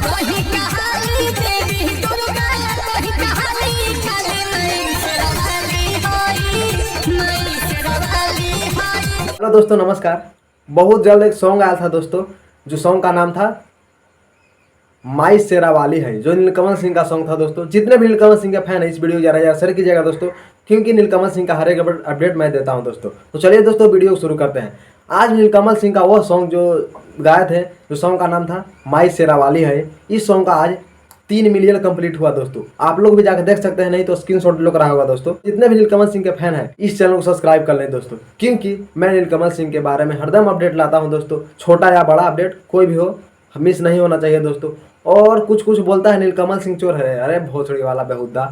कहीं कहानी देवी दुर्गा, कहीं कहानी काली माई शेरावाली होई, माई शेरावाली होई। हेलो दोस्तों, नमस्कार। बहुत जल्द एक सॉन्ग आया था दोस्तों, जो सॉन्ग का नाम था माई शेरावाली है, जो नीलकमल सिंह का सॉन्ग था दोस्तों। जितने भी नीलकमल सिंह के फैन है इस वीडियो को ज़रा शेयर कीजिएगा दोस्तों, क्योंकि नीलकमल सिंह का हर एक अपडेट मैं देता हूं दोस्तों। तो चलिए दोस्तों वीडियो को शुरू करते हैं। आज नीलकमल सिंह का वो सॉन्ग जो गाए थे, जो सॉन्ग का नाम था माई शेरावाली है, इस सॉन्ग का आज 3 मिलियन कंप्लीट हुआ दोस्तों। आप लोग भी जाकर देख सकते हैं, नहीं तो स्क्रीनशॉट लो करा होगा दोस्तों। जितने भी नीलकमल सिंह के फैन हैं इस चैनल को सब्सक्राइब कर लें दोस्तों, क्योंकि मैं नीलकमल सिंह के बारे में हरदम अपडेट लाता हूं दोस्तों। छोटा या बड़ा अपडेट कोई भी हो, मिस नहीं होना चाहिए दोस्तों। और कुछ कुछ बोलता है नीलकमल सिंह चोर है, अरे भोसड़ी वाला बेहुदा,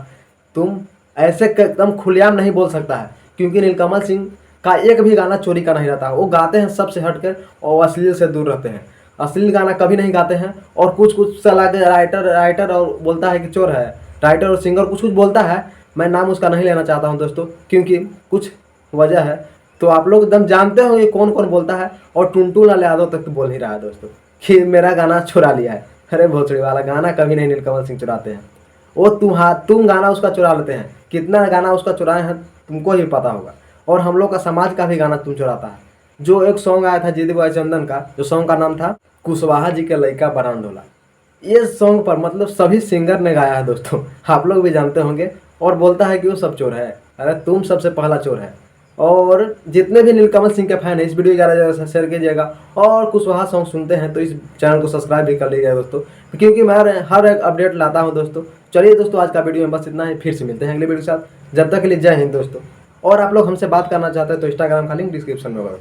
तुम ऐसे एकदम खुलेआम नहीं बोल सकता है, क्योंकि नीलकमल सिंह का एक भी गाना चोरी का नहीं रहता। वो गाते हैं सबसे हटकर और अश्लील से दूर रहते हैं। अश्लील गाना कभी नहीं गाते हैं। और कुछ कुछ सलाह के राइटर और बोलता है कि चोर है, राइटर और सिंगर कुछ कुछ बोलता है। मैं नाम उसका नहीं लेना चाहता हूं दोस्तों, क्योंकि कुछ वजह है। तो आप लोग एकदम जानते हो ये कौन कौन बोलता है। और टुनटुन लाल यादव तक तो बोल ही रहा है दोस्तों कि मेरा गाना चुरा लिया है। अरे भोसड़ी वाला, गाना कभी नहीं नीलकमल सिंह चुराते हैं। वो तुम गाना उसका चुरा लेते हैं। कितना गाना उसका चुराए हैं तुमको ही पता होगा। और हम लोग का समाज का भी गाना तुम चुराता है। जो एक सॉन्ग आया था जीत बॉय चंदन का, जो सॉन्ग का नाम था कुशवाहा जी के लड़का बरांडोला, ये सॉन्ग पर मतलब सभी सिंगर ने गाया है दोस्तों, आप लोग भी जानते होंगे। और बोलता है कि वो सब चोर है। अरे तुम सबसे पहला चोर है। और जितने भी नीलकमल सिंह के फैन है इस वीडियो ज़्यादा ज़्यादा शेयर कीजिएगा। और कुशवाहा सॉन्ग सुनते हैं तो इस चैनल को सब्सक्राइब भी कर लीजिएगा दोस्तों, क्योंकि मैं हर एक अपडेट लाता हूं दोस्तों। चलिए दोस्तों, आज का वीडियो में बस इतना ही। फिर से मिलते हैं अगले वीडियो के साथ। जब तक के लिए जय हिंद दोस्तों। और आप लोग हमसे बात करना चाहते हैं तो इंस्टाग्राम का लिंक डिस्क्रिप्शन में होगा।